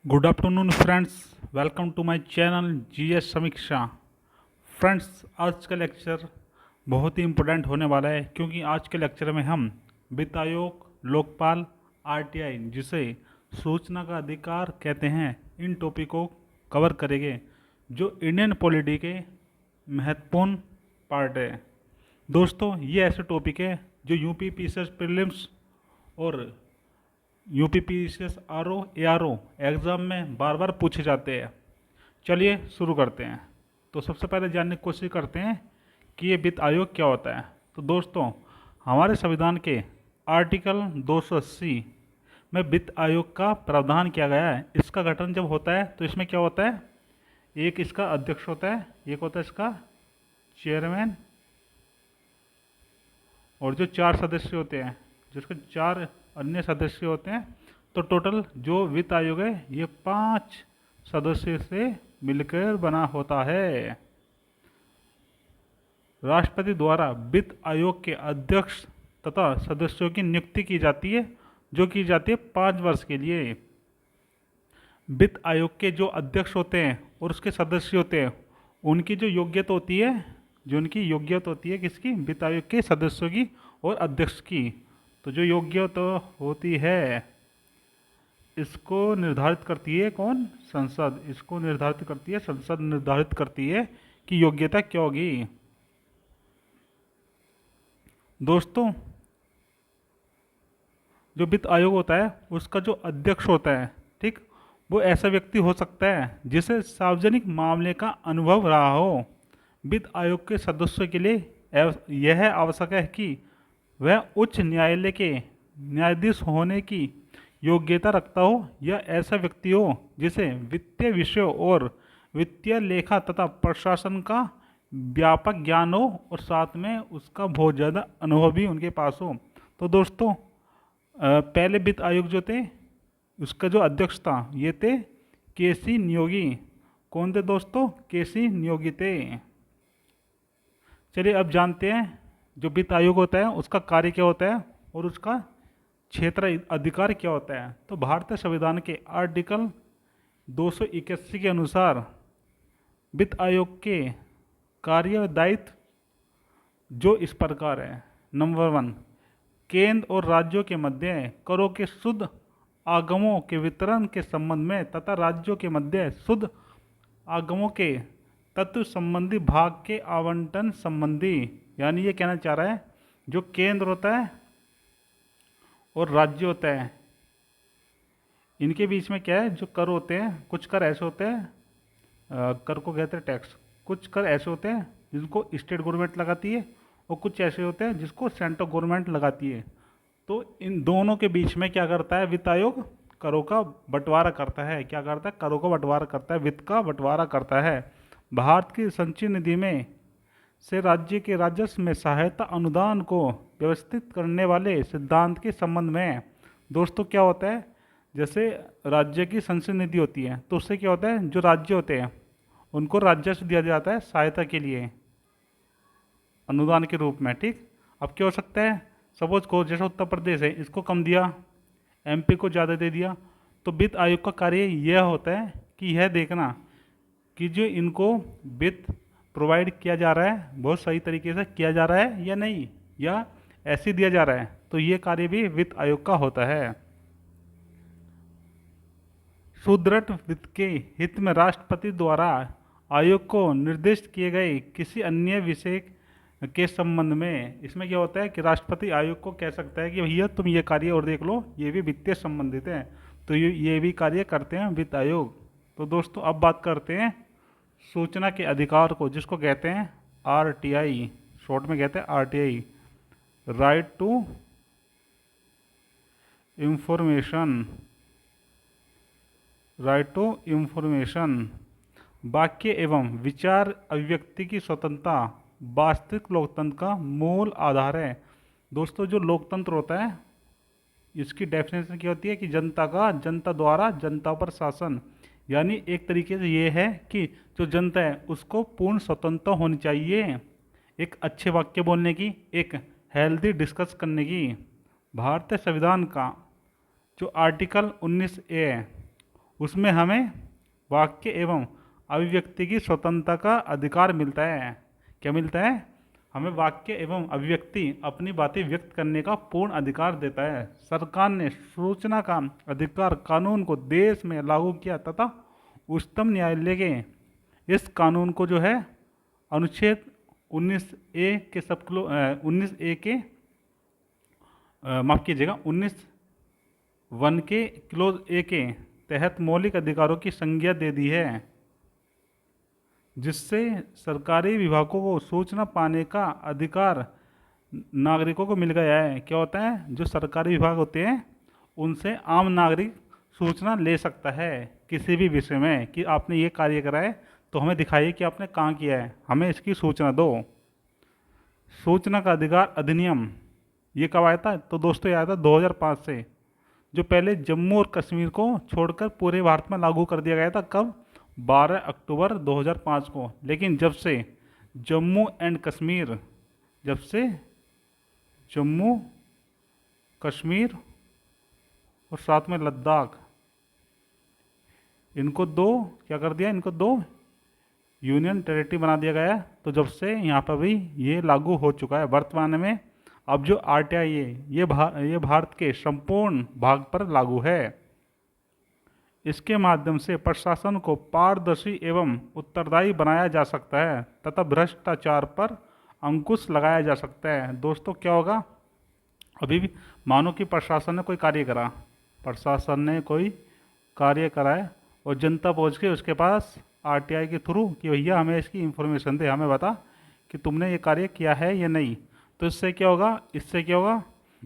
Good afternoon friends, welcome to my channel GS Samiksha. Friends, आज का lecture बहुत ही important होने वाला है क्योंकि आज के लेक्चर में हम वित्त आयोग, लोकपाल, आरटीआई जिसे सूचना का अधिकार कहते हैं, इन टॉपिक को कवर करेंगे जो इंडियन पॉलिटी के महत्वपूर्ण पार्ट है। दोस्तों, ये ऐसे टॉपिक है जो यूपी पीसीएस प्रीलिम्स और UP PCS RO ARO exam में बार बार पूछे जाते हैं। चलिए शुरू करते हैं। तो सबसे पहले जानने की कोशिश करते हैं कि ये वित्त आयोग क्या होता है। तो दोस्तों, हमारे संविधान के आर्टिकल 280 में वित्त आयोग का प्रावधान किया गया है। इसका गठन जब होता है तो इसमें क्या होता है, एक इसका अध्यक्ष होता है, एक होता है इसका चेयरमैन, और जो 4 सदस्य होते हैं, जिसके 4 अन्य सदस्य होते हैं। तो टोटल जो वित्त आयोग है ये 5 सदस्य से मिलकर बना होता है। राष्ट्रपति द्वारा वित्त आयोग के अध्यक्ष तथा सदस्यों की नियुक्ति की जाती है, जो की जाती है 5 वर्ष के लिए। वित्त आयोग के जो अध्यक्ष होते हैं और उसके सदस्य होते हैं, उनकी जो योग्यता होती है, जो उनकी योग्यता होती है किसकी, वित्त आयोग के सदस्यों की और अध्यक्ष की। तो जो योग्यता होती है इसको निर्धारित करती है कौन, संसद। इसको निर्धारित करती है संसद, निर्धारित करती है कि योग्यता क्या होगी। दोस्तों, जो वित्त आयोग होता है उसका जो अध्यक्ष होता है, ठीक, वो ऐसा व्यक्ति हो सकता है जिसे सार्वजनिक मामले का अनुभव रहा हो। वित्त आयोग के सदस्यों के लिए यह आवश्यक है कि वह उच्च न्यायालय के न्यायाधीश होने की योग्यता रखता हो, या ऐसा व्यक्ति हो जिसे वित्तीय विषयों और वित्तीय लेखा तथा प्रशासन का व्यापक ज्ञान हो और साथ में उसका बहुत ज़्यादा अनुभव भी उनके पास हो। तो दोस्तों, पहले वित्त आयोग जो थे उसका जो अध्यक्ष था ये थे केसी नियोगी। कौन थे दोस्तों, केसी नियोगी थे। चलिए अब जानते हैं जो वित्त आयोग होता है उसका कार्य क्या होता है और उसका क्षेत्र अधिकार क्या होता है। तो भारतीय संविधान के आर्टिकल 281 के अनुसार वित्त आयोग के कार्य दायित्व जो इस प्रकार है। नंबर 1, केंद्र और राज्यों के मध्य करों के शुद्ध आगमों के वितरण के संबंध में तथा राज्यों के मध्य शुद्ध आगमों के तत्व संबंधी भाग के आवंटन संबंधी। यानी ये कहना चाह रहा है जो केंद्र होता है और राज्य होता है, इनके बीच में क्या है, जो कर होते हैं, कुछ कर ऐसे होते हैं, कर को कहते हैं टैक्स। कुछ कर ऐसे होते हैं जिनको स्टेट गवर्नमेंट लगाती है और कुछ ऐसे होते हैं जिसको सेंट्रल गवर्नमेंट लगाती है। तो इन दोनों के बीच में क्या करता है वित्त आयोग, करों का बंटवारा करता है। क्या करता है, करों का बंटवारा करता है, वित्त का बंटवारा करता है। भारत की संचयी निधि में से राज्य के राजस्व में सहायता अनुदान को व्यवस्थित करने वाले सिद्धांत के संबंध में दोस्तों क्या होता है, जैसे राज्य की संचयी निधि होती है तो उससे क्या होता है, जो राज्य होते हैं उनको राजस्व दिया जाता है सहायता के लिए, अनुदान के रूप में। ठीक, अब क्या हो सकता है, सपोज को जैसे उत्तर प्रदेश है इसको कम दिया, एमपी को ज़्यादा दे दिया। तो वित्त आयोग का कार्य यह होता है कि यह देखना कि जो इनको वित्त प्रोवाइड किया जा रहा है बहुत सही तरीके से किया जा रहा है या नहीं, या ऐसे दिया जा रहा है। तो ये कार्य भी वित्त आयोग का होता है। सुदृढ़ वित्त के हित में राष्ट्रपति द्वारा आयोग को निर्दिष्ट किए गए किसी अन्य विषय के संबंध में, इसमें क्या होता है कि राष्ट्रपति आयोग को कह सकता है कि भैया तुम ये कार्य और देख लो, ये भी वित्तीय संबंधित है। तो ये भी कार्य करते हैं वित्त आयोग। तो दोस्तों अब बात करते हैं सूचना के अधिकार को, जिसको कहते हैं आरटीआई, शॉर्ट में कहते हैं RTI, right to information. Right to information वाक्य एवं विचार अभिव्यक्ति की स्वतंत्रता वास्तविक लोकतंत्र का मूल आधार है। दोस्तों, जो लोकतंत्र होता है इसकी डेफिनेशन क्या होती है कि जनता का, जनता द्वारा जनता पर शासन। यानी एक तरीके से ये है कि जो जनता है उसको पूर्ण स्वतंत्रता होनी चाहिए, एक अच्छे वाक्य बोलने की, एक हेल्दी डिस्कस करने की। भारतीय संविधान का जो आर्टिकल 19A उसमें हमें वाक्य एवं अभिव्यक्ति की स्वतंत्रता का अधिकार मिलता है। क्या मिलता है? हमें वाक्य एवं अभिव्यक्ति अपनी बातें व्यक्त करने का पूर्ण अधिकार देता है। सरकार ने सूचना का अधिकार कानून को देश में लागू किया तथा उच्चतम न्यायालय के इस कानून को जो है अनुच्छेद 19A के 19A के माफ़ कीजिएगा 19(1) के क्लोज ए के तहत मौलिक अधिकारों की संज्ञा दे दी है, जिससे सरकारी विभागों को सूचना पाने का अधिकार नागरिकों को मिल गया है। क्या होता है? जो सरकारी विभाग होते हैं उनसे आम नागरिक सूचना ले सकता है किसी भी विषय में कि आपने ये कार्य करा है तो हमें दिखाइए कि आपने कहाँ किया है, हमें इसकी सूचना दो। सूचना का अधिकार अधिनियम ये कब आया था? तो दोस्तों ये आया था 2005 से, जो पहले जम्मू और कश्मीर को छोड़कर पूरे भारत में लागू कर दिया गया था। कब? 12 अक्टूबर 2005 को। लेकिन जब से जम्मू एंड कश्मीर, जब से जम्मू कश्मीर और साथ में लद्दाख, इनको दो क्या कर दिया, इनको दो यूनियन टेरिटरी बना दिया गया है। तो जब से यहाँ पर भी ये लागू हो चुका है। वर्तमान में अब जो आरटीआई है ये भारत के संपूर्ण भाग पर लागू है। इसके माध्यम से प्रशासन को पारदर्शी एवं उत्तरदायी बनाया जा सकता है तथा भ्रष्टाचार पर अंकुश लगाया जा सकता है। दोस्तों क्या होगा? अभी भी मानो कि प्रशासन ने कोई कार्य करा, प्रशासन ने कोई कार्य करा है और जनता पहुंच के उसके पास आरटीआई के थ्रू कि भैया हमें इसकी इन्फॉर्मेशन दे, हमें बता कि तुमने ये कार्य किया है या नहीं। तो इससे क्या होगा?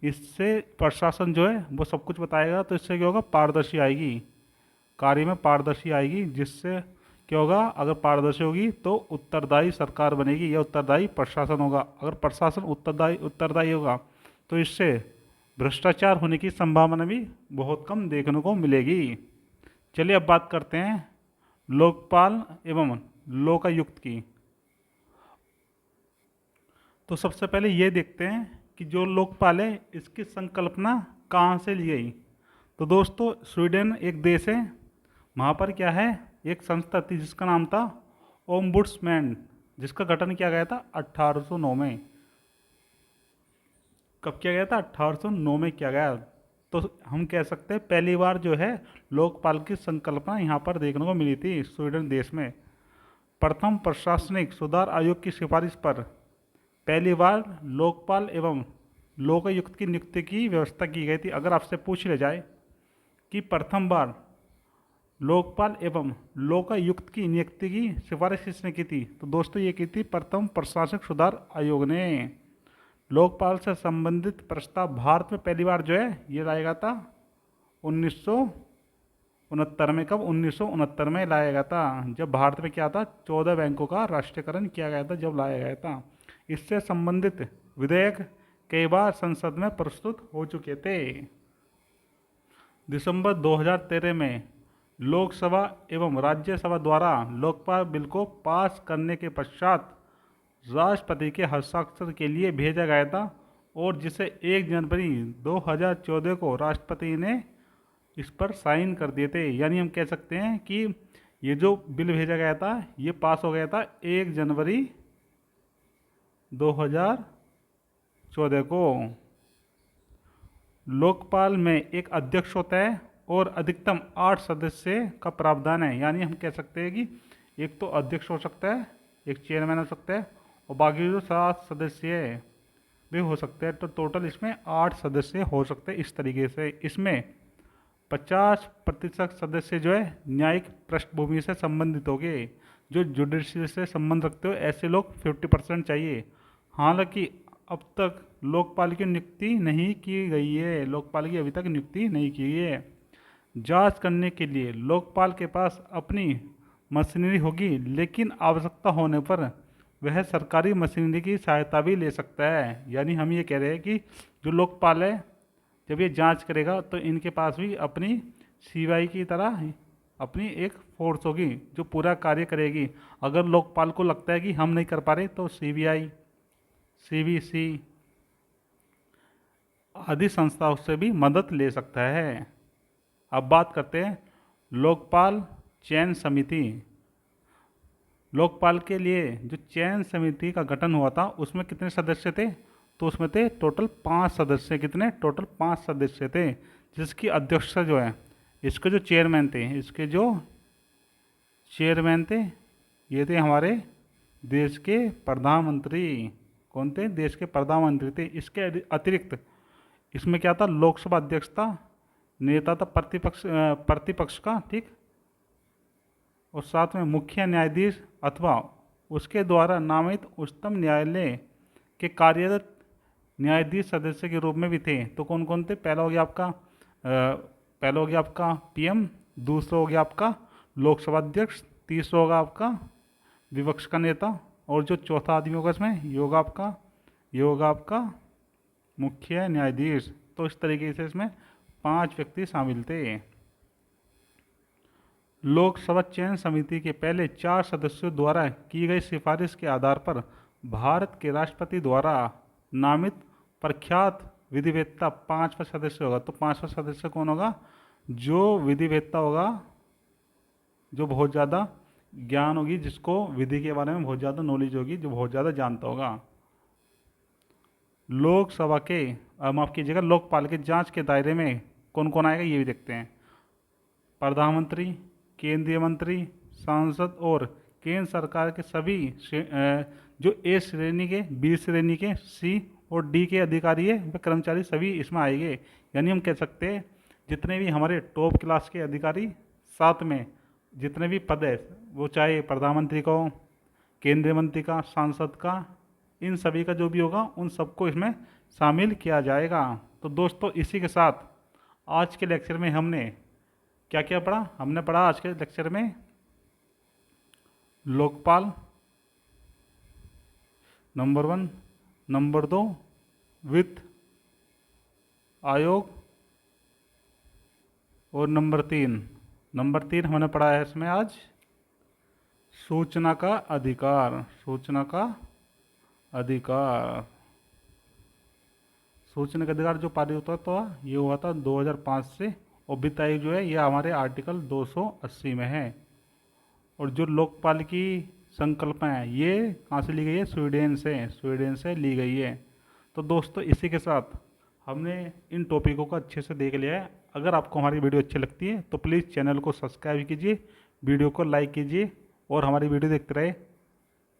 इससे प्रशासन जो है वो सब कुछ बताएगा। तो इससे क्या होगा? पारदर्शी आएगी, कार्य में पारदर्शी आएगी, जिससे क्या होगा? अगर पारदर्शी होगी तो उत्तरदायी सरकार बनेगी या उत्तरदायी प्रशासन होगा। अगर प्रशासन उत्तरदायी होगा तो इससे भ्रष्टाचार होने की संभावना भी बहुत कम देखने को मिलेगी। चलिए अब बात करते हैं लोकपाल एवं लोकायुक्त की। तो सबसे पहले ये देखते हैं कि जो लोकपाल है इसकी संकल्पना कहाँ से ली गई। तो दोस्तों स्वीडन एक देश है, वहाँ पर क्या है, एक संस्था थी जिसका नाम था ओम्बुड्समैन, जिसका गठन किया गया था 1809 में। कब किया गया था? 1809 में किया गया। तो हम कह सकते हैं पहली बार जो है लोकपाल की संकल्पना यहाँ पर देखने को मिली थी स्वीडन देश में। प्रथम प्रशासनिक सुधार आयोग की सिफारिश पर पहली बार लोकपाल एवं लोकायुक्त की नियुक्ति की व्यवस्था की गई थी। अगर आपसे पूछ लिया जाए कि प्रथम बार लोकपाल एवं लोकायुक्त की नियुक्ति की सिफारिश किसने की थी, तो दोस्तों ये की थी प्रथम प्रशासनिक सुधार आयोग ने। लोकपाल से संबंधित प्रस्ताव भारत में पहली बार जो है ये लाया गया था 1969 में। कब? 1969 में लाया गया था, जब भारत में क्या था, 14 बैंकों का राष्ट्रीयकरण किया गया था, जब लाया गया था। इससे संबंधित विधेयक कई बार संसद में प्रस्तुत हो चुके थे। दिसंबर 2013 में लोकसभा एवं राज्यसभा द्वारा लोकपाल बिल को पास करने के पश्चात राष्ट्रपति के हस्ताक्षर के लिए भेजा गया था और जिसे 1 जनवरी 2014 को राष्ट्रपति ने इस पर साइन कर दिए थे। यानी हम कह सकते हैं कि ये जो बिल भेजा गया था ये पास हो गया था 1 जनवरी 2014 को। लोकपाल में एक अध्यक्ष होता है और अधिकतम 8 सदस्य का प्रावधान है। यानी हम कह सकते हैं कि एक तो अध्यक्ष हो सकता है, एक चेयरमैन हो सकता है और बाकी जो 7 सदस्य भी हो सकते हैं। तो टोटल इसमें 8 सदस्य हो सकते हैं। इस तरीके से इसमें 50% सदस्य जो है न्यायिक पृष्ठभूमि से संबंधित होंगे। जो जुडिशरी से संबंध रखते हो ऐसे लोग 50% चाहिए। हालांकि अब तक लोकपाल की नियुक्ति नहीं की गई है, लोकपाल की अभी तक नियुक्ति नहीं की है। जांच करने के लिए लोकपाल के पास अपनी मशीनरी होगी, लेकिन आवश्यकता होने पर वह सरकारी मशीनरी की सहायता भी ले सकता है। यानी हम ये कह रहे हैं कि जो लोकपाल है जब ये जांच करेगा तो इनके पास भी अपनी सीबीआई की तरह अपनी एक फोर्स होगी जो पूरा कार्य करेगी। अगर लोकपाल को लगता है कि हम नहीं कर पा रहे तो सीबीआई, सीबीसी आदि संस्थाओं से भी मदद ले सकता है। अब बात करते हैं लोकपाल चयन समिति, लोकपाल के लिए जो चयन समिति का गठन हुआ था उसमें कितने सदस्य थे? तो उसमें थे टोटल 5 सदस्य। कितने? टोटल 5 सदस्य थे, जिसकी अध्यक्षता जो है, इसके जो चेयरमैन थे, इसके जो चेयरमैन थे, ये थे हमारे देश के प्रधानमंत्री। कौन थे? देश के प्रधानमंत्री थे। इसके अतिरिक्त इसमें क्या था? लोकसभा अध्यक्ष था, नेता था प्रतिपक्ष का, ठीक, और साथ में मुख्य न्यायाधीश अथवा उसके द्वारा नामित उच्चतम न्यायालय के कार्यरत न्यायाधीश सदस्य के रूप में भी थे। तो कौन कौन थे? पहला हो गया आपका पीएम, दूसरा हो गया आपका लोकसभा अध्यक्ष, तीसरा होगा आपका विपक्ष का नेता, और जो चौथा आदमी होगा इसमें ये होगा आपका मुख्य न्यायाधीश। तो इस तरीके से इसमें 5 व्यक्ति शामिल थे। लोकसभा चयन समिति के पहले 4 सदस्यों द्वारा की गई सिफारिश के आधार पर भारत के राष्ट्रपति द्वारा नामित प्रख्यात विधिवेत्ता 5वां सदस्य होगा। तो 5वां सदस्य कौन होगा? जो विधिवेत्ता होगा, जो बहुत ज़्यादा ज्ञान होगी, जिसको विधि के बारे में बहुत ज़्यादा नॉलेज होगी, जो बहुत ज़्यादा जानता होगा। लोकसभा के माफ़ कीजिएगा, लोकपाल के जांच के दायरे में कौन कौन आएगा ये भी देखते हैं। प्रधानमंत्री, केंद्रीय मंत्री, सांसद और केंद्र सरकार के सभी जो ए श्रेणी के, बी श्रेणी के, सी और डी के अधिकारी है व कर्मचारी सभी इसमें आएंगे। यानी हम कह सकते हैं जितने भी हमारे टॉप क्लास के अधिकारी, साथ में जितने भी पद है, वो चाहे प्रधानमंत्री का हो, केंद्रीय मंत्री का, सांसद का, इन सभी का जो भी होगा उन सबको इसमें शामिल किया जाएगा। तो दोस्तों इसी के साथ आज के लेक्चर में हमने क्या क्या पढ़ा? हमने पढ़ा आज के लेक्चर में लोकपाल नंबर 1, नंबर 2 वित्त आयोग, और नंबर 3 हमने पढ़ा है इसमें आज सूचना का अधिकार। सूचना का जो पारित हुआ था ये हुआ था 2005 से, और वित्त आयोग जो है ये हमारे आर्टिकल 280 में है। और जो लोकपाल की संकल्पना है ये कहाँ से ली गई है? स्वीडन से ली गई है। तो दोस्तों इसी के साथ हमने इन टॉपिकों को अच्छे से देख लिया है। अगर आपको हमारी वीडियो अच्छी लगती है तो प्लीज़ चैनल को सब्सक्राइब कीजिए, वीडियो को लाइक कीजिए और हमारी वीडियो देखते रहे।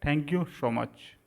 Thank you so much.